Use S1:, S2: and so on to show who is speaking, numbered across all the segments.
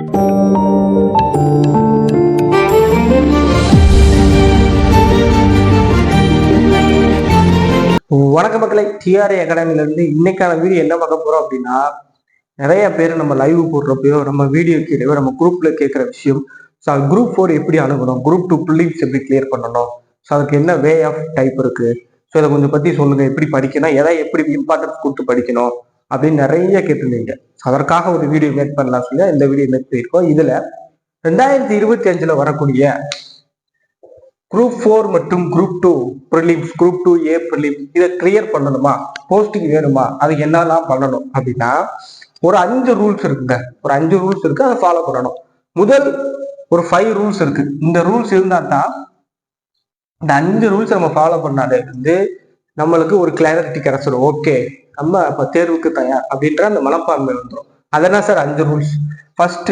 S1: வணக்க மக்களை, டிஆர்ஏ அகாடமில இருந்து இன்னைக்கான வீடியோ என்ன பார்க்க போறோம் அப்படின்னா, நிறைய பேர் நம்ம லைவ் போடுறப்பயோ நம்ம வீடியோ கீழே நம்ம குரூப்ல கேட்கிற விஷயம். ஸோ குரூப் 4 எப்படி அணுகணும், குரூப் 2 ப்ரிலிம்ஸ் எப்படி கிளியர் பண்ணணும், ஸோ அதுக்கு என்ன வே ஆஃப் டைப் இருக்கு, ஸோ இதை கொஞ்சம் பத்தி சொல்லுங்க, எப்படி படிக்கணும், எதை எப்படி இம்பார்ட்டன்ஸ் கொடுத்து படிக்கணும் அப்படின்னு நிறைய கேட்டிருந்தீங்க. அதற்காக ஒரு வீடியோ மேக் பண்ணலாம் சொல்லி இந்த வீடியோ மேக் பண்ணியிருக்கோம். இதுல 2025 வரக்கூடிய குரூப் 4 மற்றும் group 2 prelims, group 2A prelims இதை கிளியர் பண்ணணுமா, போஸ்டிங் வேணுமா, அதுக்கு என்னெல்லாம் பண்ணணும் அப்படின்னா ஒரு 5 ரூல்ஸ் இருக்குங்க. ஒரு 5 ரூல்ஸ் இருக்கு, அதை ஃபாலோ பண்ணணும். முதல் ஒரு 5 ரூல்ஸ் இருக்கு. இந்த ரூல்ஸ் இருந்தா தான் இந்த 5 ரூல்ஸ் நம்ம ஃபாலோ பண்ணாலே வந்து நம்மளுக்கு ஒரு கிளாரிட்டி கிடைச்சிடும். ஓகே, நம்ம இப்ப தேர்வுக்கு தயார் அப்படின்ற அந்த மனப்பான்மை வந்துடும். அதெல்லாம் sir 5 rules. First,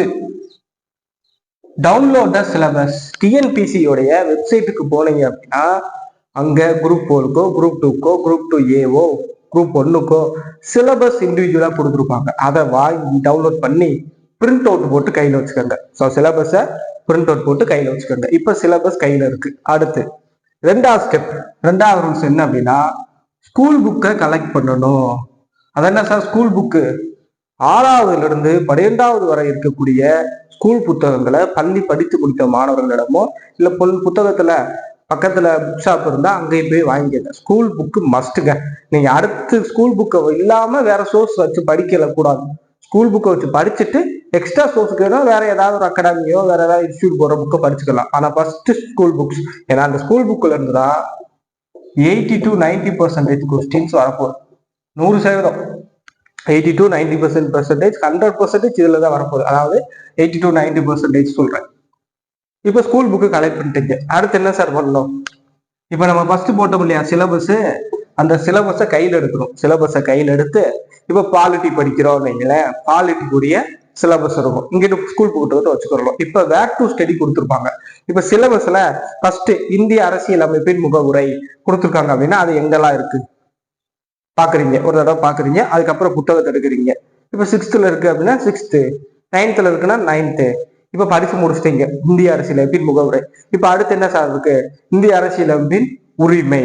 S1: download the syllabus. டிஎன்பிசியோடைய வெப்சைட்டுக்கு போனீங்க அப்படின்னா அங்க குரூப் 4க்கோ குரூப் 2க்கோ குரூப் 2ஏவோ குரூப் 1க்கோ சிலபஸ் இண்டிவிஜுவலா கொடுத்துருப்பாங்க. அதை வாங்கி டவுன்லோட் பண்ணி பிரிண்ட் அவுட் போட்டு கையில வச்சுக்கோங்க. ஸோ சிலபஸை பிரிண்ட் அவுட் போட்டு கையில வச்சுக்கோங்க. இப்ப சிலபஸ் கையில இருக்கு. அடுத்து ரெண்டாவது ஸ்டெப், ரெண்டாவது ரூல்ஸ் என்ன அப்படின்னா ஸ்கூல் புக்கை கலெக்ட் பண்ணணும். அது என்ன சார் ஸ்கூல் புக்கு? 6வதுல இருந்து 12வது வரை இருக்கக்கூடிய ஸ்கூல் புத்தகங்களை பள்ளி படித்து முடித்த மாணவர்களிடமோ இல்ல புத்தகத்துல பக்கத்துல புக் ஷாப் இருந்தா அங்கேயும் போய் வாங்கிக்க. ஸ்கூல் புக்கு மஸ்ட்டுங்க. நீங்க அடுத்து ஸ்கூல் புக்கை இல்லாம வேற சோர்ஸ் வச்சு படிக்கல கூடாது. ஸ்கூல் புக்கை வச்சு படிச்சுட்டு எக்ஸ்ட்ரா சோர்ஸுக்கு வேற ஏதாவது ஒரு அகாடமியோ வேற ஏதாவது இன்ஸ்டியூட் போற புக்கை படிச்சுக்கலாம். ஆனா ஃபர்ஸ்ட் ஸ்கூல் புக்ஸ். ஏன்னா அந்த ஸ்கூல் புக்ல இருந்துதான் 80 to 90% கொஸ்டின்ஸ் வரப்போகுது. 100%, 80 to 90% 100% இதுல தான் வரப்போகுது. அதாவது 80 to 90% சொல்றேன். இப்ப ஸ்கூல் புக்கு கலெக்ட் பண்ணிட்டீங்க. அடுத்து என்ன சார் பண்ணணும்? இப்ப நம்ம ஃபர்ஸ்ட் போட்டோம் இல்லையா சிலபஸ், அந்த சிலபஸை கையில எடுக்கணும். சிலபஸை கையில எடுத்து இப்ப பாலிட்டி படிக்கிறோம் வைங்களேன், பாலிட்டிக்குரிய சிலபஸ் இருக்கும். இங்கிட்டு ஸ்கூல் புத்தகத்தை வச்சுக்கிறோம். இப்ப வேர் டு ஸ்டடி கொடுத்துருப்பாங்க. இப்ப சிலபஸ்ல ஃபர்ஸ்ட் இந்திய அரசியல் அமைப்பின் முகவுரை கொடுத்துருக்காங்க அப்படின்னா அது எங்கெல்லாம் இருக்கு பாக்குறீங்க, ஒரு தடவை பாக்குறீங்க. அதுக்கப்புறம் புத்தகத்தை எடுக்கிறீங்க. இப்ப 6th இருக்கு அப்படின்னா 6th, 9th இருக்குன்னா 9th. இப்ப படிச்சு முடிச்சிட்டீங்க இந்திய அரசியலமைப்பின் முகவுரை. இப்ப அடுத்து என்ன சார் இருக்கு? இந்திய அரசியலமைப்பின் உரிமை,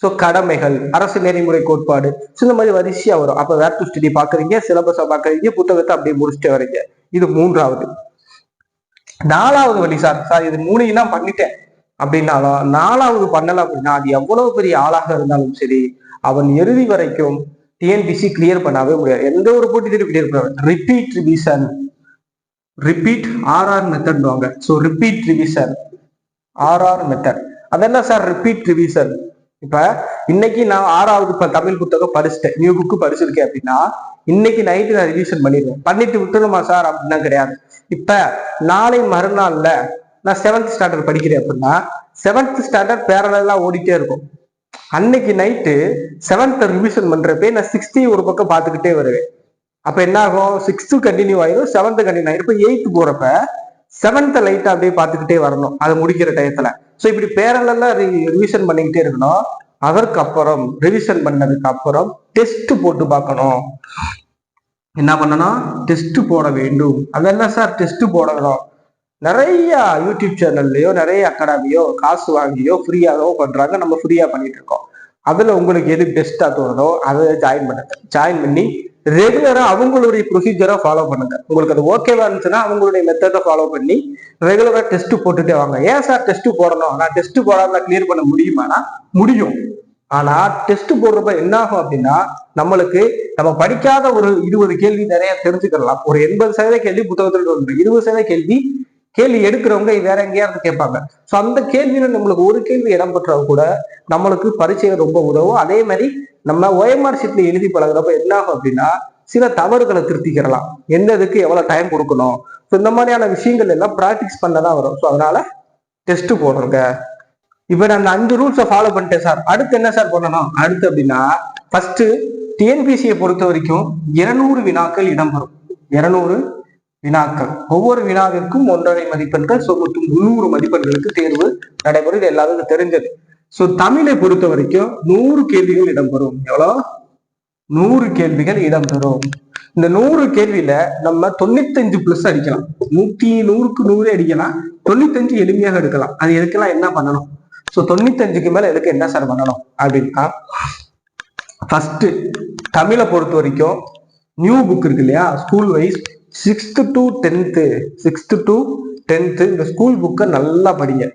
S1: சோ கடமைகள், அரசு நெறிமுறை கோட்பாடு, இந்த மாதிரி வரிசையா வரும். அப்ப வேர் டு ஸ்டடி பாக்குறீங்க, சிலபஸை பாக்குறீங்க, புத்தகத்தை அப்படியே முடிச்சுட்டு வரீங்க. இது 3வது. 4வது வழி சார், இது 3 தான் பண்ணிட்டேன் அப்படின்னாலும் 4வது பண்ணல அப்படின்னா அது எவ்வளவு பெரிய ஆளாக இருந்தாலும் சரி அவன் இறுதி வரைக்கும் டிஎன்பிசி கிளியர் பண்ணவே முடியாது. எந்த ஒரு போட்டி தேர்வு கிளியர் பண்ண. Repeat revision, repeat RR method வாங்க. So repeat revision RR method. அது என்ன சார் ரிப்பீட் ரிவிஷன்? இப்ப இன்னைக்கு நான் 6வது தமிழ் புத்தகம் படிச்சுட்டேன், நியூ புக்கு படிச்சிருக்கேன் அப்படின்னா இன்னைக்கு நைட்டு நான் ரிவிஷன் பண்ணிடுவேன். பண்ணிட்டு விட்டுணுமா சார் அப்படின்னா கிடையாது. இப்ப நாளை மறுநாள்ல நான் 7th ஸ்டாண்டர்ட் படிக்கிறேன் அப்படின்னா 7th ஸ்டாண்டர்ட் பேரலா ஓடிட்டே இருக்கும். அன்னைக்கு நைட்டு 7th ரிவிஷன் பண்றப்ப நான் 6th ஒரு பக்கம் பார்த்துக்கிட்டே வருவேன். அப்ப என்ன ஆகும்? 6th கண்டினியூ ஆயிரும், 7th கண்டினியூ ஆயிரும். இப்ப 8th போறப்ப 7th லைட்டா அப்படியே பார்த்துக்கிட்டே வரணும் அது முடிக்கிற டயத்துல. ஸோ இப்படி பேரலா ரிவிஷன் பண்ணிக்கிட்டே இருக்கணும். அதற்கு அப்புறம் ரிவிஷன் பண்ணதுக்கு அப்புறம் டெஸ்ட் போட்டு பார்க்கணும். என்ன பண்ணணும்? டெஸ்ட் போட வேண்டும். அதெல்லாம் சார் டெஸ்ட் போடணும். நிறைய யூடியூப் சேனல்லையோ நிறைய அகாடமியோ காசு வாங்கியோ ஃப்ரீயாகவோ பண்றாங்க. நம்ம ஃப்ரீயா பண்ணிட்டு இருக்கோம். அதுல உங்களுக்கு எது பெஸ்டா தோணுதோ அதை ஜாயின் பண்ணுங்க. ஜாயின் பண்ணி ரெகுலரா அவங்களுடைய ப்ரொசீஜரை ஃபாலோ பண்ணுங்க. உங்களுக்கு அது ஓகேவா இருந்துச்சுன்னா அவங்களுடைய மெத்தடை ஃபாலோ பண்ணி ரெகுலரா டெஸ்ட் போட்டுட்டே வாங்க. ஏன் சார் டெஸ்ட் போடணும்? நான் டெஸ்ட் போடாம கிளியர் பண்ண முடியுமானா முடியும். ஆனா டெஸ்ட் போடுறப்ப என்ன ஆகும் அப்படின்னா நம்மளுக்கு நம்ம படிக்காத ஒரு 20 கேள்வி நிறைய தெரிஞ்சுக்கலாம். ஒரு 80% கேள்வி புத்தகத்துல வந்து 20% கேள்வி எடுக்கிறவங்க வேற எங்கேயாவது கேட்பாங்க. ஸோ அந்த கேள்வியில நம்மளுக்கு ஒரு கேள்வி இடம் பெற்றவங்க கூட நம்மளுக்கு பரீட்சைகள் ரொம்ப உதவும். அதே மாதிரி நம்ம ஓஎம்ஆர் ஷீட்ல எழுதி பழகிறப்ப என்ன ஆகும் அப்படின்னா சில தவறுகளை திருத்திக்கிறலாம். எந்ததுக்கு எவ்வளவு டைம் கொடுக்கணும், ஸோ இந்த மாதிரியான விஷயங்கள் எல்லாம் ப்ராக்டிஸ் பண்ணதான் வரும். ஸோ அதனால டெஸ்ட் போடுறங்க. இப்ப நான் அந்த 5 ரூல்ஸை ஃபாலோ பண்ணிட்டேன் சார். அடுத்து என்ன சார் பண்ணணும்? அடுத்து அப்படின்னா ஃபர்ஸ்ட் டிஎன்பிசியை பொறுத்த வரைக்கும் 200 வினாக்கள் இடம்பெறும். 200 வினாக்கள். ஒவ்வொரு வினாவிற்கும் 1.5 மதிப்பெண்கள். ஸோ மொத்தம் 300 மதிப்பெண்களுக்கு தேர்வு நடைபெறும். இது எல்லாருக்கும் தெரிஞ்சது. ஸோ தமிழை பொறுத்த வரைக்கும் 100 கேள்விகள் இடம்பெறும். எவ்வளோ? 100 கேள்விகள் இடம்பெறும். இந்த 100 கேள்வியில நம்ம 95 பிளஸ் அடிக்கலாம். 100க்கு 100 அடிக்கலாம். 95 எளிமையாக எடுக்கலாம். அது எதுக்கெல்லாம் என்ன பண்ணணும்? ஸோ 95க்கு மேல எதுக்கு என்ன சார் பண்ணணும் அப்படின்னா, ஃபர்ஸ்ட் தமிழை பொறுத்த வரைக்கும் நியூ புக் இருக்கு இல்லையா, school wise 6th to 10th இந்த ஸ்கூல் புக்கை நல்லா படிங்க.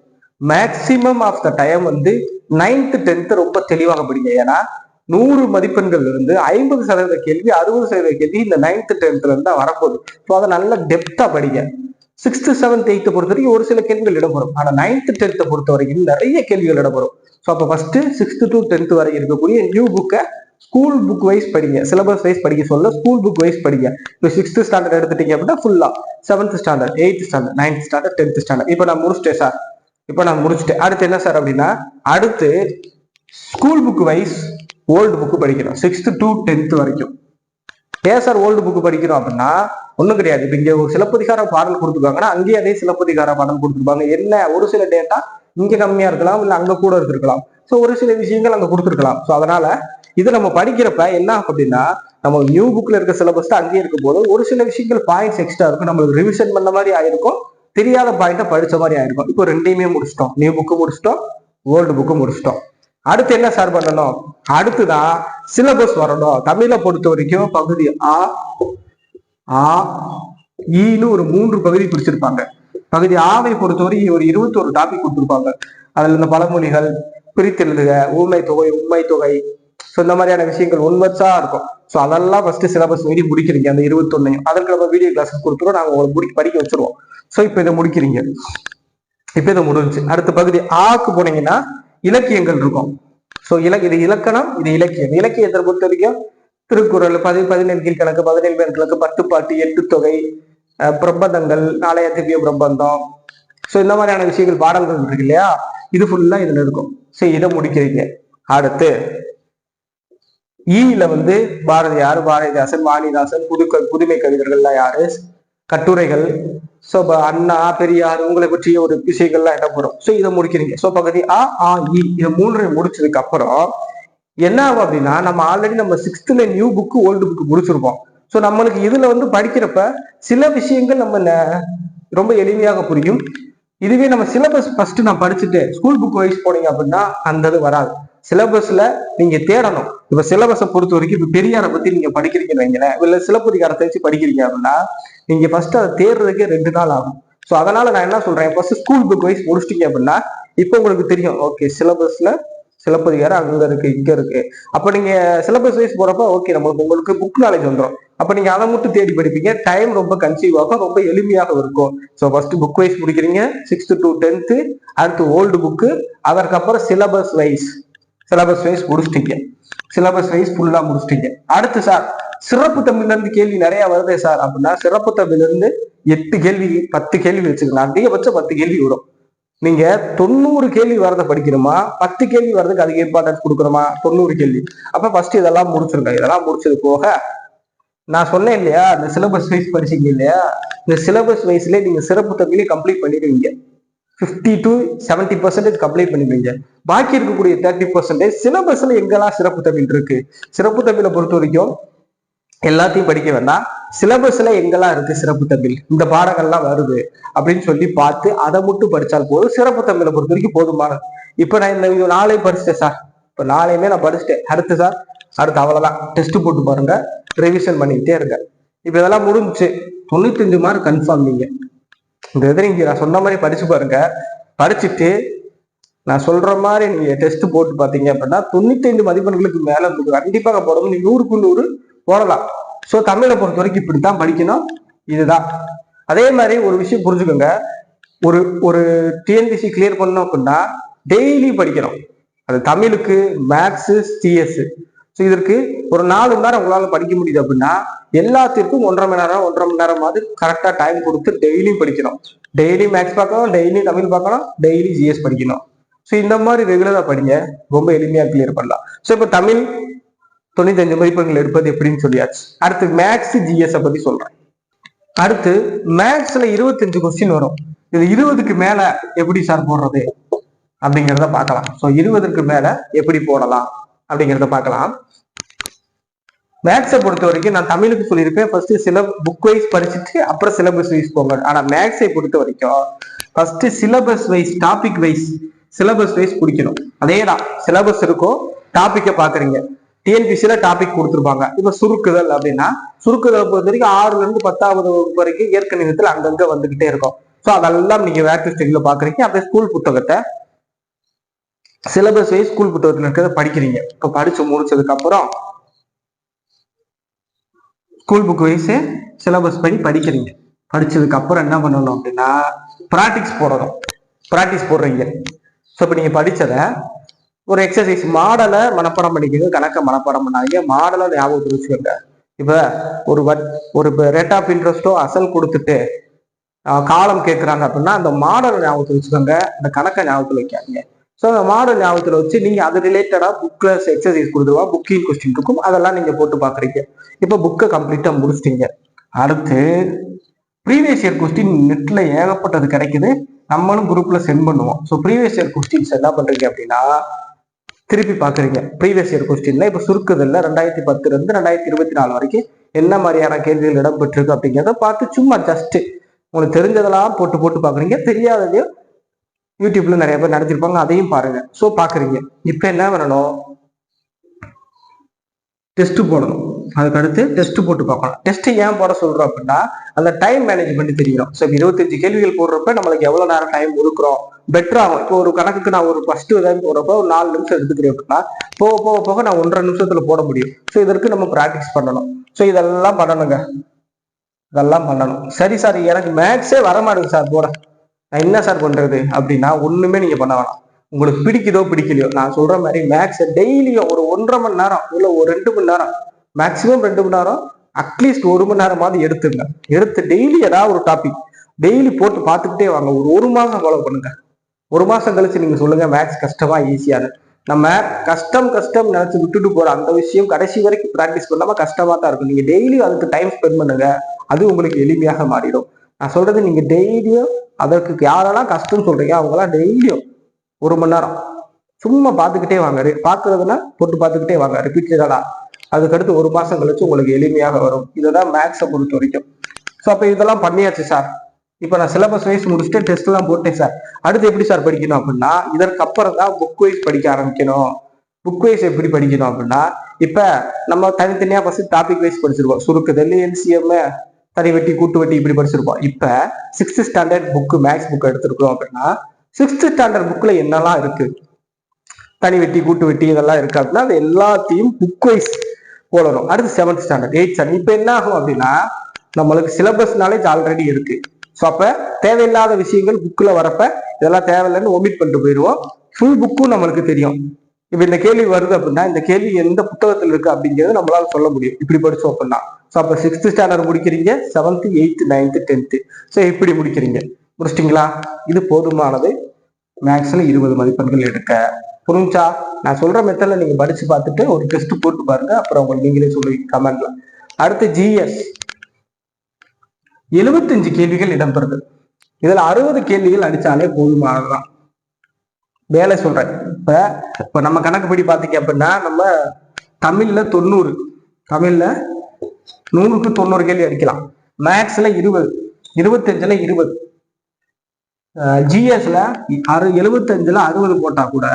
S1: மேக்சிமம் ஆஃப் த டைம் வந்து 9th 10th ரொம்ப தெளிவாக படிங்க. ஏன்னா 100 மதிப்பெண்கள் இருந்து 50% கேள்வி 60% கேள்வி இந்த 9th 10th இருந்து வரப்போகுது. ஸோ அதை நல்லா டெப்தா படிங்க. 6th 7th 8th பொறுத்த வரைக்கும் ஒரு சில கேள்விகள் இடம்பெறும். ஆனா 9th 10th பொறுத்த வரைக்கும் நிறைய கேள்விகள் இடம்பெறும். ஸோ அப்போ ஃபர்ஸ்ட் 6th to 10th வரை இருக்கக்கூடிய நியூ புக்கை ஸ்கூல் புக் வைஸ் படிங்க. சிலபஸ் வைஸ் படிக்க சொல்ல ஸ்கூல் புக் வைஸ் படிங்க. இப்போ 6th ஸ்டாண்டர்ட் எடுத்துட்டீங்க அப்படின்னா ஃபுல்லா 7th standard 8th standard 9th standard 10th standard. இப்போ நான் முடிச்சிட்டேன் சார். அடுத்து என்ன சார் அப்படின்னா, அடுத்து school book wise old book படிக்கணும். 6th to 10th வரைக்கும். ஏன் சார் ஓல்டு புக் படிக்கிறோம் அப்படின்னா, ஒன்றும் கிடையாது. இப்போ இங்கே ஒரு சிலப்பதிகார பாடல் கொடுத்துருக்காங்கன்னா அங்கேயே அதே சிலப்பதிகார பாடல் கொடுத்துருப்பாங்க. என்ன ஒரு சில டேட்டா இங்கே கம்மியா இருக்கலாம், இல்லை அங்கே கூட இருந்திருக்கலாம். ஸோ ஒரு சில விஷயங்கள் அங்கே கொடுத்துருக்கலாம். ஸோ அதனால இது நம்ம படிக்கிறப்ப என்ன அப்படின்னா, நம்ம நியூ புக்ல இருக்க சிலபஸ் தான் அங்கேயே இருக்கும் போது ஒரு சில விஷயங்கள் பாயிண்ட்ஸ் எக்ஸ்ட்ரா இருக்கும். நம்மளுக்கு ரிவிஷன் பண்ண மாதிரி ஆயிருக்கும், தெரியாத பாயிண்ட்டை படிச்ச மாதிரி ஆயிருக்கும். இப்போ ரெண்டையுமே முடிச்சிட்டோம். நியூ புக்கு முடிச்சிட்டோம், ஓல்டு புக்கு முடிச்சிட்டோம். அடுத்து என்ன சார் பண்ணணும்? அடுத்துதான் சிலபஸ் வரணும். தமிழை பொறுத்த வரைக்கும் பகுதி ஆ ஈன்னு ஒரு 3 பகுதி பிரிச்சிருப்பாங்க. பகுதி ஆவை பொறுத்தவரை ஒரு 21 டாபிக் கொடுத்துருப்பாங்க. அதுல இந்த பழமொழிகள், பிரித்தெழுதுக, ஊமை தொகை, ஸோ இந்த மாதிரியான விஷயங்கள் 1 வேர்ட்ஸா இருக்கும். ஸோ அதெல்லாம் ஃபர்ஸ்ட் சிலபஸ் மீறி முடிக்கிறீங்க. அந்த 21 அதற்கு நம்ம வீடியோ கிளாஸ் கொடுத்துருவோம், நாங்கள் உங்களுக்கு படிக்க வச்சிருவோம். ஸோ இப்போ இதை முடிக்கிறீங்க. இப்போ இதை முடிஞ்சு அடுத்த பகுதி ஆக்கு போனீங்கன்னா இலக்கியங்கள் இருக்கும். ஸோ இது இலக்கணம், இது இலக்கியம். இலக்கியத்தை பொறுத்த வரைக்கும் திருக்குறள் 17 கீழ்கணக்கு, 17 மேற்கணக்கு, 10 பாட்டு, 8 தொகை, பிரபந்தங்கள், நாளைய திவ்ய பிரபந்தம், ஸோ இந்த மாதிரியான விஷயங்கள் பாடல்கள் இருக்கு இல்லையா, இது ஃபுல்லா இதுல இருக்கும். ஸோ இதை முடிக்கிறீங்க. அடுத்து ஈல வந்து பாரதியார், பாரதிதாசன், வாணிதாசன், புதுமை கவிஞர்கள்லாம் யாரு, கட்டுரைகள், ஸோ அண்ணா, பெரியார், உங்களை பற்றிய ஒரு விஷயங்கள்லாம் இடம்பெறும். ஸோ இதை முடிக்கிறீங்க. ஸோ பகுதி இ இதை 3 முடிச்சதுக்கு அப்புறம் என்ன ஆகும் அப்படின்னா, நம்ம ஆல்ரெடி நம்ம 6th new book old book முடிச்சிருப்போம். ஸோ நம்மளுக்கு இதுல வந்து படிக்கிறப்ப சில விஷயங்கள் நம்ம ரொம்ப எளிமையாக புரியும். இதுவே நம்ம சிலபஸ் ஃபர்ஸ்ட் நான் படிச்சுட்டு ஸ்கூல் புக் வைஸ் போனீங்க அப்படின்னா அந்த இது வராது. சிலபஸ்ல நீங்க தேடணும். இப்ப சிலபஸை பொறுத்த வரைக்கும் இப்ப பெரியாரை பத்தி நீங்க படிக்கிறீங்கன்னு வைங்களேன், இல்ல சிலப்பதிகாரத்தை வச்சு படிக்கிறீங்க அப்படின்னா நீங்க ஃபர்ஸ்ட் அதை தேடுறதுக்கே 2 நாள் ஆகும். ஸோ அதனால நான் என்ன சொல்றேன், ஃபர்ஸ்ட் ஸ்கூல் புக் வைஸ் முடிச்சிட்டீங்க அப்படின்னா இப்போ உங்களுக்கு தெரியும், ஓகே சிலபஸ்ல சிலப்பதிகாரம் அங்க இருக்கு, இங்க இருக்கு. அப்ப நீங்க சிலபஸ் வைஸ் போறப்ப ஓகே உங்களுக்கு புக் நாலேஜ் வந்துடும். அப்ப நீங்க அதை மட்டும் தேடி படிப்பீங்க. டைம் ரொம்ப கன்சீவ் ஆகும், ரொம்ப எளிமையாக இருக்கும். ஸோ ஃபர்ஸ்ட் புக் வைஸ் முடிக்கிறீங்க 6th to 10th. அடுத்து ஓல்டு புக்கு, அதற்கப்புறம் சிலபஸ் வைஸ் முடிச்சிட்டீங்க. சிலபஸ் வைஸ் ஃபுல்லா முடிச்சிட்டீங்க. அடுத்து சார் சிறப்பு தமிழ்ல இருந்து கேள்வி நிறைய வருதே சார் அப்படின்னா, சிறப்பு தமிழ்ல இருந்து 8 கேள்வி 10 கேள்வி வச்சுக்கலாம். அதிகபட்சம் 10 கேள்வி வரும். நீங்க 90 கேள்வி வரதை படிக்கணுமா, 10 கேள்வி வரதுக்கு அதுக்கு இம்பார்ட்டன்ஸ் கொடுக்கணுமா? 90 கேள்வி. அப்ப ஃபர்ஸ்ட் இதெல்லாம் முடிச்சிருங்க. இதெல்லாம் முடிச்சது போக நான் சொன்னேன் இல்லையா, இந்த சிலபஸ் வைஸ் படிச்சீங்க இல்லையா, இந்த சிலபஸ் வைஸ்ல நீங்க சிறப்பு தமிழை கம்ப்ளீட் பண்ணிடுவீங்க. 50 to 70% கம்ப்ளீட் பண்ணிடுவீங்க. பாக்கி இருக்கக்கூடிய 30% சிலபஸ்ல எங்கெல்லாம் சிறப்பு தமிழ் இருக்கு, சிறப்பு தமிழை பொறுத்த வரைக்கும் எல்லாத்தையும் படிக்க வேண்டாம். சிலபஸ்ல எங்கெல்லாம் இருக்கு சிறப்பு தமிழ், இந்த பாடங்கள்லாம் வருது அப்படின்னு சொல்லி பார்த்து அதை மட்டும் படிச்சால் போதும். சிறப்பு தமிழை பொறுத்த வரைக்கும் போதுமான. இப்ப நான் இந்த நாளை படிச்சுட்டேன் சார், இப்ப நாளையுமே நான் படிச்சுட்டேன். அடுத்து அவ்வளவுதான். டெஸ்ட் போட்டு பாருங்க, ரிவிஷன் பண்ணிக்கிட்டே இருங்க. இப்ப இதெல்லாம் முடிஞ்சுச்சு. 95 மார்க் கன்ஃபார்ம். நீங்க இந்த இதை நீங்க நான் சொன்ன மாதிரி படிச்சு பாருங்க. படிச்சுட்டு நான் சொல்ற மாதிரி நீங்க டெஸ்ட் போட்டு பாத்தீங்க அப்படின்னா 95 மதிப்பெண்களுக்கு மேல உங்களுக்கு கண்டிப்பாக போடணும். நீ 100க்கு 100 போடலாம். ஸோ தமிழை பொறுத்த வரைக்கும் இப்படித்தான் படிக்கணும். இதுதான். அதே மாதிரி ஒரு விஷயம் புரிஞ்சுக்கோங்க, ஒரு டிஎன்பிசி கிளியர் பண்ணணும் அப்படின்னா டெய்லி படிக்கணும். அது தமிழுக்கு, மேக்ஸ், சிஎஸ். ஸோ இதற்கு ஒரு 4 மணி நேரம் உங்களால படிக்க முடியுது அப்படின்னா எல்லாத்திற்கும் 1.5 மணி நேரமாவது கரெக்டா டைம் கொடுத்து டெய்லியும் படிக்கணும். டெய்லி மேக்ஸ் பார்க்கணும், டெய்லி தமிழ் பார்க்கணும், டெய்லி ஜிஎஸ் படிக்கணும். ஸோ இந்த மாதிரி ரெகுலரா படிங்க, ரொம்ப எளிமையா கிளியர் பண்ணலாம். ஸோ இப்போ தமிழ் 95 மதிப்பெண்கள் எடுப்பது எப்படின்னு சொல்லியாச்சு. அடுத்து மேக்ஸ், ஜிஎஸ் பத்தி சொல்றேன். அடுத்து மேக்ஸ்ல 25 கொஸ்டின் வரும். இது 20க்கு மேல எப்படி சார் போடுறது அப்படிங்கிறத பார்க்கலாம். ஸோ 20க்கு மேல எப்படி போடலாம் அப்படிங்கிறத பார்க்கலாம். மேக்ஸை பொறுத்த வரைக்கும் நான் தமிழுக்கு சொல்லியிருப்பேன், ஃபர்ஸ்ட் புக் வைஸ் படிச்சுட்டு அப்புறம் சிலபஸ் வைஸ் போங்க. ஆனா மேக்ஸை பொறுத்த வரைக்கும் first syllabus wise, topic wise, syllabus wise பிடிக்கணும். அதேதான் சிலபஸ் இருக்கும், டாபிக்கை பாக்குறீங்க. டிஎன்பிசியில டாபிக் கொடுத்துருப்பாங்க. இப்ப சுருக்குதல் அப்படின்னா சுருக்குதல் பொறுத்த வரைக்கும் 6ல இருந்து 10வது வகுப்பு வரைக்கும் இயற்கணிதத்தில் அங்கங்க வந்துகிட்டே இருக்கும். ஸோ அதெல்லாம் நீங்க வேக்ட் ஸ்டடியில பாக்குறீங்க. அப்படியே ஸ்கூல் புத்தகத்தை சிலபஸ் வைஸ் ஸ்கூல் புத்தகத்துல இருக்கிறத படிக்கிறீங்க. இப்ப படிச்சு முடிச்சதுக்கு அப்புறம் ஸ்கூல் புக் வைஸ் சிலபஸ் படி படிக்கிறீங்க. படிச்சதுக்கு அப்புறம் என்ன பண்ணணும் அப்படின்னா ப்ராக்டிஸ் போடணும். ப்ராக்டிஸ் போடுறீங்க. ஸோ இப்போ நீங்க படிச்சதை ஒரு எக்ஸசைஸ் மாடலை மனப்பாடம் பண்ணிக்கோங்க. கணக்கை மனப்பாடம் பண்ணாதீங்க, மாடலை ஞாபகத்தில் வச்சுக்கோங்க. இப்ப ஒரு ரேட் ஆஃப் இன்ட்ரெஸ்டோ அசல் கொடுத்துட்டு காலம் கேட்குறாங்க அப்படின்னா அந்த மாடலை ஞாபகத்தில் வச்சுக்கோங்க, அந்த கணக்கை ஞாபகத்தில் வைக்காதீங்க. ஸோ அந்த மாடல் ஞாபகத்தில் வச்சு நீங்க அது ரிலேட்டடா புக்ல எக்ஸசைஸ் கொடுத்துருவா, புக்கிங் கொஸ்டின் இருக்கும், அதெல்லாம் நீங்க போட்டு பாக்குறீங்க. இப்போ புக்கை கம்ப்ளீட்டா முடிச்சிட்டீங்க. அடுத்து ப்ரீவியஸ் இயர் கொஸ்டின் நெட்ல ஏகப்பட்டது கிடைக்குது, நம்மளும் குரூப்ல சென்ட் பண்ணுவோம். ஸோ ப்ரீவியஸ் இயர் கொஸ்டின்ஸ் என்ன பண்றீங்க அப்படின்னா திருப்பி பாக்குறீங்க. ப்ரீவியஸ் இயர் கொஸ்டின்ல இப்ப சுருக்குதல்ல 2010 இருந்து 2024 வரைக்கும் என்ன மாதிரியான கேள்விகள் இடம்பெற்றிருக்கு அப்படிங்கிறத பார்த்து சும்மா ஜஸ்ட் உங்களுக்கு தெரிஞ்சதெல்லாம் போட்டு போட்டு பாக்குறீங்க. தெரியாததையும் யூடியூப்ல நிறைய பேர் நடத்திருப்பாங்க, அதையும் பாருங்க. ஸோ பாக்குறீங்க. இப்ப என்ன பண்ணணும், டெஸ்ட் போடணும். அதுக்கு அடுத்து டெஸ்ட் போட்டு பார்க்கணும். டெஸ்ட் ஏன் போட சொல்றோம் அப்படின்னா அந்த டைம் மேனேஜ்மெண்ட் தெரியணும். ஸோ 25 கேள்விகள் போடுறப்ப நம்மளுக்கு எவ்வளவு நேரம் டைம் கொடுக்குறோம் பெட்டர் ஆகும். இப்போ ஒரு கணக்குக்கு நான் ஒரு ஃபர்ஸ்ட் டைம் போடுறப்ப ஒரு 4 நிமிஷம் எடுத்துக்கிறேன் அப்படின்னா போக போக போக நான் 1.5 நிமிஷத்துல போட முடியும். ஸோ இதற்கு நம்ம ப்ராக்டிஸ் பண்ணணும். ஸோ இதெல்லாம் பண்ணணுங்க, இதெல்லாம் பண்ணணும். சரி சார் எனக்கு மேக்ஸே வரமாட்டேங்குது சார், போட நான் என்ன சார் பண்றது அப்படின்னா ஒண்ணுமே நீங்க பண்ண வேணாம். உங்களுக்கு பிடிக்குதோ பிடிக்கலையோ நான் சொல்ற மாதிரி மேக்ஸ் டெய்லியும் ஒரு 1.5 மணி நேரம் இல்ல ஒரு 2 மணி நேரம், மேக்சிமம் 2 மணி நேரம், அட்லீஸ்ட் 1 மணி நேரமாவது எடுத்துங்க. எடுத்து டெய்லி ஏதாவது ஒரு டாபிக் டெய்லி போட்டு பார்த்துக்கிட்டே வாங்க. ஒரு மாசம் ஃபாலோ பண்ணுங்க. ஒரு மாசம் கழிச்சு நீங்க சொல்லுங்க மேக்ஸ் கஷ்டமா ஈஸியானு. நம்ம கஷ்டம் நினைச்சு விட்டுட்டு போற அந்த விஷயம் கடைசி வரைக்கும் ப்ராக்டிஸ் பண்ணாம கஷ்டமா தான் இருக்கும். நீங்க டெய்லி அதுக்கு டைம் ஸ்பெண்ட் பண்ணுங்க, அது உங்களுக்கு எளிமையாக மாறிடும். நான் சொல்றது நீங்க டெய்லியும் அதற்கு யாரெல்லாம் கஷ்டம்னு சொல்றீங்க அவங்களாம் டெய்லியும் 1 மணி நேரம் சும்மா பார்த்துக்கிட்டே வாங்க. பார்க்கறதுனா போட்டு பார்த்துக்கிட்டே வாங்க ரிப்பீட்டடா. அதுக்கடுத்து 1 மாசம் கழிச்சு உங்களுக்கு எளிமையாக வரும். இதுதான் மேக்ஸை பொறுத்த வரைக்கும். ஸோ அப்போ இதெல்லாம் பண்ணியாச்சு சார், இப்போ நான் சிலபஸ் வைஸ் முடிச்சுட்டு டெஸ்ட் எல்லாம் போட்டேன் சார், அடுத்து எப்படி சார் படிக்கணும் அப்படின்னா இதற்கு அப்புறம் தான் புக் வைஸ் படிக்க ஆரம்பிக்கணும். புக் வைஸ் எப்படி படிக்கணும் அப்படின்னா இப்ப நம்ம தனித்தனியா ஃபர்ஸ்ட் டாபிக் வைஸ் படிச்சிருக்கோம். சுருக்குதல், எல்சிஎம், தனி வெட்டி, கூட்டு வெட்டி இப்படி படிச்சிருப்போம். இப்ப 6th standard book maths book எடுத்திருக்கோம் அப்படின்னா 6th ஸ்டாண்டர்ட் புக்ல என்னெல்லாம் இருக்கு, தனி வெட்டி, கூட்டு வெட்டி இதெல்லாம் இருக்கு அப்படின்னா அது எல்லாத்தையும் புக் வைஸ் போடணும். அடுத்து 7th ஸ்டாண்டர்ட், 8th ஸ்டாண்டர்ட். இப்ப என்ன ஆகும் அப்படின்னா நம்மளுக்கு சிலபஸ் நாலேஜ் ஆல்ரெடி இருக்கு. ஸோ அப்ப தேவையில்லாத விஷயங்கள் புக்ல வரப்ப இதெல்லாம் தேவையில்லைன்னு ஒமிட் பண்ணிட்டு போயிடுவோம். ஃபுல் புக்கும் நம்மளுக்கு தெரியும். இப்ப இந்த கேள்வி வருது அப்படின்னா இந்த கேள்வி எந்த புத்தகத்தில் இருக்கு அப்படிங்கிறது நம்மளால சொல்ல முடியும் இப்படி படிச்சோம் அப்படின்னா. ஸோ அப்ப 6th standard முடிக்கிறீங்க, 7th, 8th, 9th, 10th. So இப்படி முடிக்கிறீங்க. முடிச்சிட்டிங்களா? இது போதுமானது மேக்ஸ்ல 20 மதிப்பெண்கள் எடுக்க. புரிஞ்சா? நான் சொல்ற மெத்தட்ல நீங்க படிச்சு பார்த்துட்டு ஒரு டெஸ்ட் போட்டு பாருங்க, அப்புறம் உங்களுக்கு நீங்களே சொல்லுவீங்க கமெண்ட்ல. அடுத்து GS 75 கேள்விகள் இடம்பெறுது. இதுல 60 கேள்விகள் அடிச்சாலே போதுமானதுதான். வேலை சொல்றேன். இப்ப நம்ம கணக்குப்படி பாத்தீங்க அப்படின்னா நம்ம தமிழ்ல 90, தமிழ்ல 100க்கு 90 கேள்வி அடிக்கலாம். மேக்ஸ்ல 20, 25ல 20, GSல 75ல 60 போட்டா கூட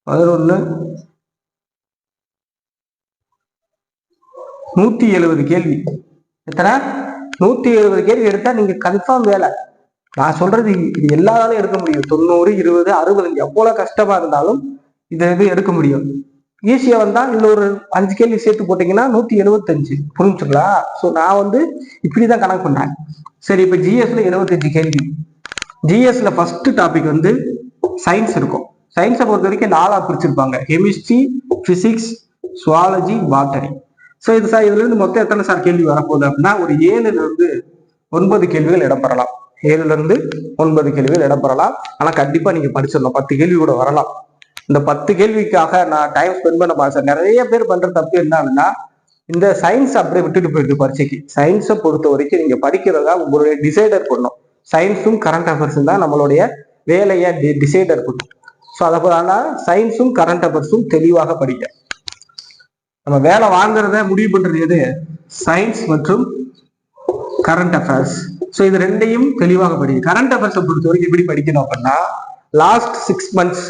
S1: 11 170 கேள்வி. எத்தனை? 170 கேள்வி எடுத்தா நீங்க கன்ஃபார்ம் வேலை. நான் சொல்றது இது எல்லாராலும் எடுக்க முடியும். 90, 20, 65 எவ்வளவு கஷ்டமா இருந்தாலும் இது எடுக்க முடியும். ஈஸியா வந்தா இதுல ஒரு 5 கேள்வி சேர்த்து போட்டீங்கன்னா 175. புரிஞ்சுங்களா? ஸோ நான் இப்படிதான் கணக்கு பண்றேன். சரி, இப்ப GSல 75 கேள்வி. GSல ஃபர்ஸ்ட் டாபிக் சயின்ஸ் இருக்கும். சயின்ஸை பொறுத்த வரைக்கும் 4ஆ பிரிச்சிருப்பாங்க: chemistry, physics, zoology, botany. So இது சார் இதுல இருந்து மொத்தம் எத்தனை சார் கேள்வி வரப்போகுது அப்படின்னா ஒரு 7ல இருந்து 9 கேள்விகள் இடம்பெறலாம். 7ல இருந்து 9 கேள்விகள் இடம்பெறலாம். ஆனா கண்டிப்பா நீங்க படிச்சிடணும். 10 கேள்வி கூட வரலாம். இந்த 10 கேள்விக்காக நான் டைம் ஸ்பெண்ட் பண்ண பாச. நிறைய பேர் பண்ற தப்பு என்னன்னா இந்த சயின்ஸ் அப்படியே விட்டுட்டு போயிட்டு பரீட்சைக்கு. சயின்ஸை பொறுத்த வரைக்கும் நீங்க படிக்கிறதா உங்களுடைய டிசைடர் பண்ணும். சயின்ஸும் கரண்ட் அஃபேர்ஸும் தான் நம்மளுடைய வேலையை டிசைடர் பண்ணும். ஸோ அதனால சயின்ஸும் கரண்ட் அஃபேர்ஸும் தெளிவாக படிக்க. நம்ம வேலை வாங்குறத முடிவு பண்றது எது? சயின்ஸ் மற்றும் கரண்ட் அஃபேர்ஸ். ஸோ இது ரெண்டையும் தெளிவாக படிக்கும். கரண்ட் அஃபேர்ஸை பொறுத்த வரைக்கும் எப்படி படிக்கணும் அப்படின்னா, லாஸ்ட் 6 months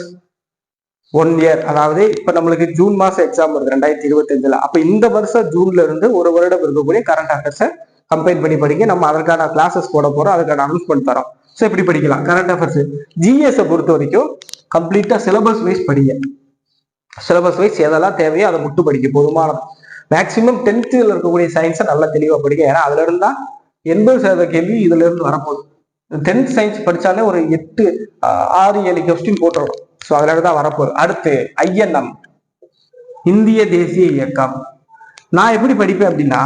S1: 1 year, அதாவது இப்ப நம்மளுக்கு ஜூன் மாசம் எக்ஸாம் வருது 2025. அப்ப இந்த வருஷம் ஜூன்ல இருந்து ஒரு வருடம் இருக்கக்கூடிய கரண்ட் அஃபேர்ஸை கம்பைன் பண்ணி படிங்க. நம்ம அதற்கான கிளாஸஸ் போட போறோம், அதுக்கான அனௌன்ஸ்மெண்ட் தரோம். ஸோ இப்படி படிக்கலாம். Current affairs. ஜிஎஸ் பொறுத்த வரைக்கும் கம்ப்ளீட்டா சிலபஸ் வைஸ் படிங்க. சிலபஸ் வைஸ் எதெல்லாம் தேவையோ அதை மட்டும் படிக்க போதுமானது. மேக்சிமம் 10th இருக்கக்கூடிய சயின்ஸை நல்லா தெளிவா படிங்க. ஏன்னா அதுல இருந்தா 80% கேள்வி இதுல இருந்து வரப்போகுது. 10th சயின்ஸ் படிச்சாலே ஒரு 8 6 7 கொஸ்டின் போட்டுரும். ஸோ அதுல இருந்து தான் வரப்போகுது. அடுத்து ஐஎன்எம், இந்திய தேசிய இயக்கம். நான் எப்படி படிப்பேன் அப்படின்னா,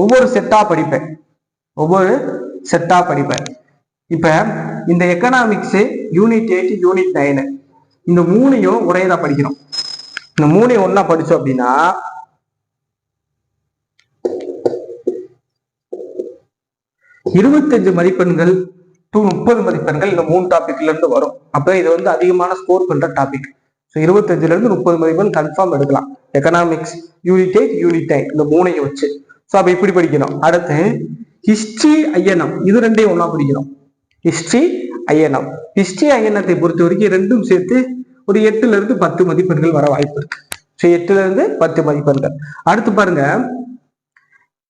S1: ஒவ்வொரு செட்டா படிப்பேன். இப்ப இந்த எக்கனாமிக்ஸ் யூனிட் 8 யூனிட் 9 இந்த 3ஐயும் ஒரே தான் படிக்கணும். இந்த 3ஐயும் ஒன்னா படிச்சோம் அப்படின்னா 25 மதிப்பெண்கள் டு 30 மதிப்பெண்கள் இந்த 3 டாபிக்ல இருந்து வரும். அப்ப இது வந்து அதிகமான ஸ்கோர் பண்ற டாபிக். ஸோ 25ல இருந்து 30 மதிப்பெண் கன்ஃபார்ம் எடுக்கலாம். எக்கனாமிக்ஸ் யூனிட் 8 யூனிட் 9 இந்த 3ஐயும் வச்சு. ஸோ அப்ப இப்படி படிக்கணும். அடுத்து ஹிஸ்டரி ஐஎன்எம், இது ரெண்டையும் ஒன்னா படிக்கணும். ஹிஸ்டரி ஐஎன்எத்தை பொறுத்த வரைக்கும் ரெண்டும் சேர்த்து ஒரு 8ல இருந்து 10 மதிப்பெண்கள் வர வாய்ப்பு இருக்கு. ஸோ 8ல இருந்து 10 மதிப்பெண்கள். அடுத்து பாருங்க,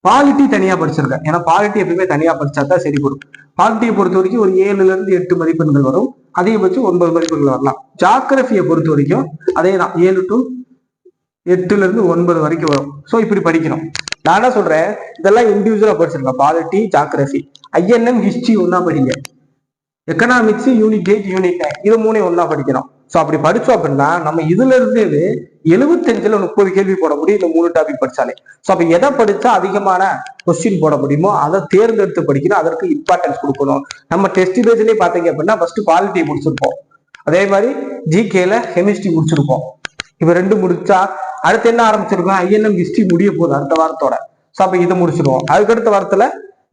S1: பாலிட்டி தனியா படிச்சிருக்கேன். ஏன்னா பாலிட்டி எப்பவுமே தனியா படிச்சா தான் சரி போடும். பாலிட்டியை பொறுத்த வரைக்கும் ஒரு 7ல இருந்து 8 மதிப்பெண்கள் வரும். அதிகபட்சம் 9 மதிப்பெண்கள் வரலாம். ஜாகிரபியை பொறுத்த வரைக்கும் அதே தான், 7 to 8ல இருந்து 9 வரைக்கும் வரும். ஸோ இப்படி படிக்கணும். நான் என்ன சொல்றேன், இதெல்லாம் இண்டிவிஜுவலா படிச்சிருக்கேன். பாலிட்டி, ஜாகிரபி, ஐஎன்எம், ஹிஸ்டரி ஒன்னா படிங்க. எக்கனாமிக்ஸ் யூனிட் 8 யூனிட் 9 இது 3ஐயும் ஒன்னா படிக்கணும். ஸோ அப்படி படிச்சோம் அப்படின்னா நம்ம இதுல இருந்து 75ல 30 கேள்வி போட முடியும் இந்த 3 டாபிக் படிச்சாலே. ஸோ அப்ப எதை படிச்சா அதிகமான கொஸ்டின் போட முடியுமோ அதை தேர்ந்தெடுத்து படிக்கணும். அதற்கு இம்பார்ட்டன்ஸ் கொடுக்கணும். நம்ம டெஸ்ட் பேஜ்லயே பாத்தீங்க அப்படின்னா ஃபர்ஸ்ட் பாலிட்டி முடிச்சிருப்போம். அதே மாதிரி ஜிகேல கெமிஸ்ட்ரி முடிச்சிருப்போம். இப்ப 2 முடிச்சா அடுத்து என்ன ஆரம்பிச்சிருக்கோம், ஐஎன்எம் ஹிஸ்டரி முடிய போகுது அடுத்த வாரத்தோட. ஸோ அப்ப இதை முடிச்சிருவோம். அதுக்கடுத்த வாரத்துல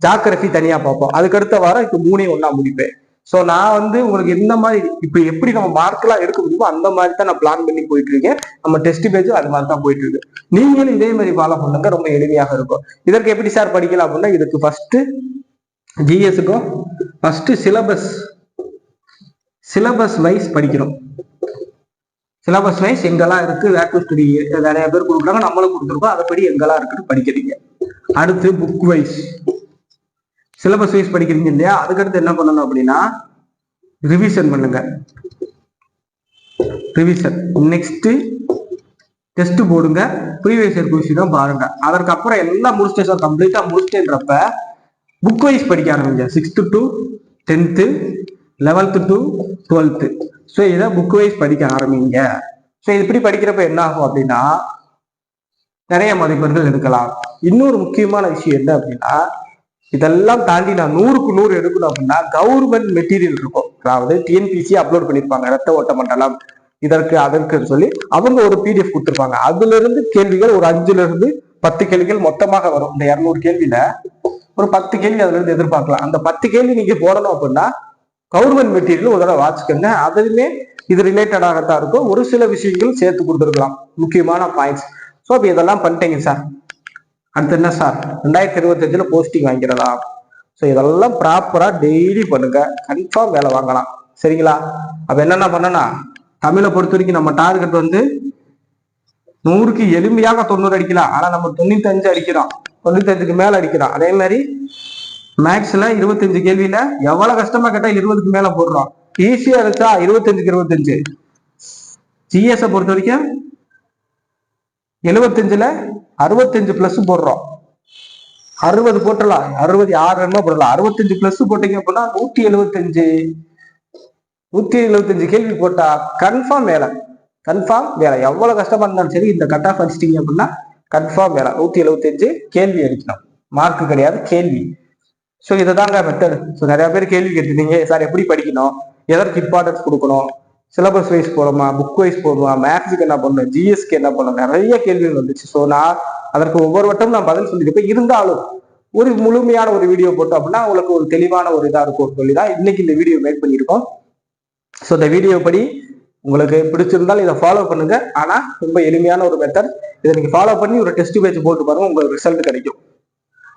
S1: ஜாகிரபி தனியா பார்ப்போம். அதுக்கடுத்த வாரம் இப்ப 3ஐயும் ஒன்னா முடிப்பேன். ஸோ நான் வந்து உங்களுக்கு எந்த மாதிரி இப்ப எப்படி நம்ம மார்க்லாம் எடுக்க முடியுமோ அந்த மாதிரி தான் நான் பிளான் பண்ணி போயிட்டு இருக்கேன். நம்ம டெஸ்ட் பேஜும் அது மாதிரி தான் போயிட்டு இருக்கு. நீங்களும் இதே மாதிரி ஃபாலோ பண்ணுங்க, ரொம்ப எளிமையாக இருக்கும். இதற்கு எப்படி சார் படிக்கலாம் அப்படின்னா, இதுக்கு ஃபர்ஸ்ட் ஜிஎஸ்க்கும் ஃபர்ஸ்ட் சிலபஸ் வைஸ் படிக்கணும். சிலபஸ் வைஸ் எங்கெல்லாம் இருக்கு, வேர் ஸ்டடி நிறைய பேர் கொடுக்குறாங்க, நம்மளும் கொடுத்துருக்கோம். அதைப்படி எங்கெல்லாம் இருக்குன்னு படிக்கிறீங்க. அடுத்து புக் வைஸ், சிலபஸ் வைஸ் படிக்கிறீங்க இல்லையா, அதுக்கடுத்து என்ன பண்ணணும் அப்படின்னா ரிவிஷன் பண்ணுங்க. நெக்ஸ்ட் டெஸ்ட் போடுங்க, ப்ரீவியஸ் இயர் கொஸ்டின் பாருங்க. அதற்கப்புறம் எல்லாம் முடிச்சிட்டேன் சார், கம்ப்ளீட்டா முடிச்சிட்டேன்றப்ப புக் வைஸ் படிக்க ஆரம்பிங்க. 6th to 10th, 11th to 12th. So இதை புக் வைஸ் படிக்க ஆரம்பிங்க. ஸோ இப்படி படிக்கிறப்ப என்ன ஆகும் அப்படின்னா நிறைய மதிப்பெண்கள் எடுக்கலாம். இன்னொரு முக்கியமான விஷயம் என்ன அப்படின்னா, இதெல்லாம் தாண்டி நான் 100க்கு 100 எடுக்கணும் அப்படின்னா கவர்மெண்ட் மெட்டீரியல் இருக்கும். அதாவது டிஎன்பிசி அப்லோட் பண்ணிருப்பாங்க, ரத்த ஓட்ட மண்டலம் இதற்கு அதற்குன்னு சொல்லி அவங்க ஒரு பிடிஎஃப் கொடுத்துருப்பாங்க. அதுல இருந்து கேள்விகள் ஒரு 5ல இருந்து 10 கேள்விகள் மொத்தமாக வரும். இந்த 200 கேள்வியில ஒரு 10 கேள்வி அதுல இருந்து எதிர்பார்க்கலாம். அந்த 10 கேள்வி நீங்க போடணும் அப்படின்னா கவர்மெண்ட் மெட்டீரியல் ஒரு தடவை வாட்சிக்கங்க. அதுலயுமே இது ரிலேட்டடாகத்தான் இருக்கும். ஒரு சில விஷயங்கள் சேர்த்து கொடுத்துருக்கலாம், முக்கியமான பாயிண்ட்ஸ். ஸோ அப்ப இதெல்லாம் பண்ணிட்டீங்க சார். அடுத்து என்ன சார், 2025ல போஸ்டிங் வாங்கிறதா? ஸோ இதெல்லாம் ப்ராப்பரா டெய்லி பண்ணுங்க, கன்ஃபார்ம் வேலை வாங்கலாம். சரிங்களா? அப்ப என்னென்ன பண்ணனா, தமிழை பொறுத்த வரைக்கும் நம்ம டார்கெட் வந்து 100க்கு எளிமையாக 90 அடிக்கலாம். ஆனா நம்ம 95 அடிக்கிறோம், 95க்கு மேல அடிக்கிறோம். அதே மாதிரி மேக்ஸ்ல 25 கேள்வியில எவ்வளவு கஷ்டமா கேட்டா 20க்கு மேல போடுறோம். ஈஸியா இருந்துச்சா 25க்கு 25. ஜிஎஸ் பொறுத்த வரைக்கும் 75ல 65 பிளஸ் போடுறோம். 60 போட்டலாம், 66 போடலாம். 65 பிளஸ் போட்டீங்க அப்படின்னா 175 கேள்வி போட்டா கன்ஃபார்ம் வேலை. எவ்வளவு கஷ்டமா இருந்தாலும் சரி இந்த கட் ஆஃப் அடிச்சிட்டீங்க அப்படின்னா கன்ஃபார்ம் வேலை. 175 கேள்வி அடிக்கணும், மார்க் கிடையாது, கேள்வி. ஸோ இதுதாங்க மெத்தட். ஸோ நிறைய பேர் கேள்வி கேட்டுருந்தீங்க சார் எப்படி படிக்கணும், எதற்கு இம்பார்ட்டன்ஸ் கொடுக்கணும், சிலபஸ் வைஸ் போடுமா, புக் வைஸ் போடுமா, மேக்ஸுக்கு என்ன பண்ணணும், ஜிஎஸ்க்கு என்ன பண்ணணும், நிறைய கேள்விகள் வந்துச்சு. ஸோ நான் அதற்கு ஒவ்வொரு வட்டமும் நான் பதில் சொல்லியிருப்பேன். இருந்தாலும் ஒரு முழுமையான ஒரு வீடியோ போட்டோம் அப்படின்னா உங்களுக்கு ஒரு தெளிவான ஒரு இதா இருக்கும் சொல்லி தான் இன்னைக்கு இந்த வீடியோ மேக் பண்ணியிருக்கோம். ஸோ இந்த வீடியோ படி உங்களுக்கு பிடிச்சிருந்தால் இதை ஃபாலோ பண்ணுங்க. ஆனா ரொம்ப எளிமையான ஒரு மெத்தட். இதை நீங்க ஃபாலோ பண்ணி ஒரு டெஸ்ட் பேஜ் போட்டு பாருங்க, உங்களுக்கு ரிசல்ட் கிடைக்கும்.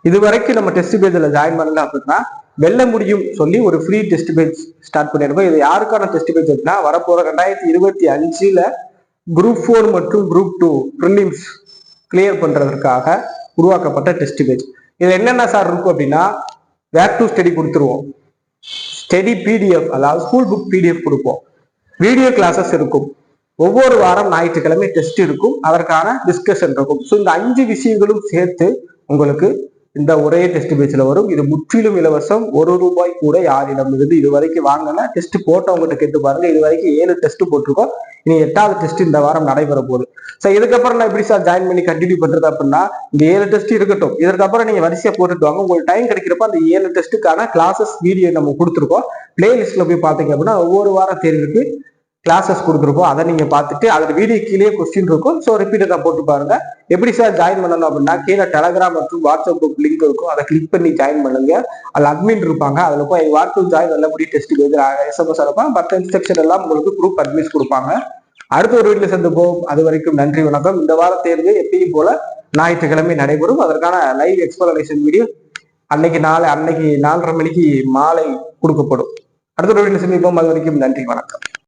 S1: இது வரைக்கும் நம்ம டெஸ்ட் பேஜ்ல ஜாயின் பண்ணல அப்படின்னா வெல்ல முடியும் சொல்லி ஒரு ஃப்ரீ டெஸ்ட் பேஜ் ஸ்டார்ட் பண்ணிருக்கோம். இது யாருக்கான டெஸ்ட் பேஜ் அப்படின்னா வரப்போற 2025 குரூப் 4 மற்றும் குரூப் 2 ப்ரிலிம்ஸ் கிளியர் பண்றதற்காக உருவாக்கப்பட்ட டெஸ்ட் பேஜ். இது என்னென்ன சார் இருக்கும் அப்படின்னா வேர் டு ஸ்டடி கொடுத்துருவோம், ஸ்டடி பிடிஎஃப் அதாவது ஸ்கூல் புக் பிடிஎஃப் கொடுப்போம், வீடியோ கிளாஸஸ் இருக்கும், ஒவ்வொரு வாரம் ஞாயிற்றுக்கிழமை டெஸ்ட் இருக்கும், அதற்கான டிஸ்கஷன் இருக்கும். ஸோ இந்த 5 விஷயங்களும் சேர்த்து உங்களுக்கு இந்த ஒரே டெஸ்ட் பேஜ்ல வரும். இது முற்றிலும் இலவசம். ₹1 கூட யாரிடம் இருந்து இது வரைக்கும் வாங்கல. டெஸ்ட் போட்டவங்ககிட்ட கேட்டு பாருங்க. இது வரைக்கும் 7 டெஸ்ட் போட்டிருக்கோம். இனி 8வது டெஸ்ட் இந்த வாரம் நடைபெற போகுது. சார் இதுக்கப்புறம் நான் எப்படி சார் ஜாயின் பண்ணி கண்டினியூ பண்றது அப்படின்னா இந்த 7 டெஸ்ட் இருக்கட்டும், இதற்கப்புறம் நீங்க வரிசையா போட்டுட்டு வாங்க. உங்களுக்கு டைம் கிடைக்கிறப்ப அந்த 7 டெஸ்ட்டுக்கான கிளாஸஸ் வீடியோ நம்ம கொடுத்துருக்கோம். பிளேலிஸ்ட்ல போய் பாத்தீங்க அப்படின்னா ஒவ்வொரு வாரம் தேர்வுக்கு கிளாஸஸ் கொடுத்துருப்போம். அதை நீங்க பார்த்துட்டு அதில் வீடியோ கீழே கொஸ்டின் இருக்கும். ஸோ ரிப்பீட்டடா போட்டு பாருங்க. எப்படி சார் ஜாயின் பண்ணணும் அப்படின்னா கீழே டெலகிராம் மற்றும் வாட்ஸ்அப் குரூப் லிங்க் இருக்கும். அதை கிளிக் பண்ணி ஜாயின் பண்ணுங்க. அதில் அட்மின் இருப்பாங்க. அதில் போய் வாட்ஸ்அப் ஜாயின் நல்லபடி டெஸ்ட் SMS அனுப்பாங்க. மற்ற இன்ஸ்ட்ரக்ஷன் எல்லாம் உங்களுக்கு குரூப் அட்மின்ஸ் கொடுப்பாங்க. அடுத்த ஒரு வீடியோ சந்திப்போம். அது வரைக்கும் நன்றி, வணக்கம். இந்த வார தேர்வு எப்பயும் போல ஞாயிற்றுக்கிழமை நடைபெறும். அதற்கான லைவ் எக்ஸ்பிளனேஷன் வீடியோ அன்னைக்கு 4:30 மணிக்கு மாலை கொடுக்கப்படும். அடுத்த ஒரு வீடியோ சந்திப்போம். அது வரைக்கும் நன்றி, வணக்கம்.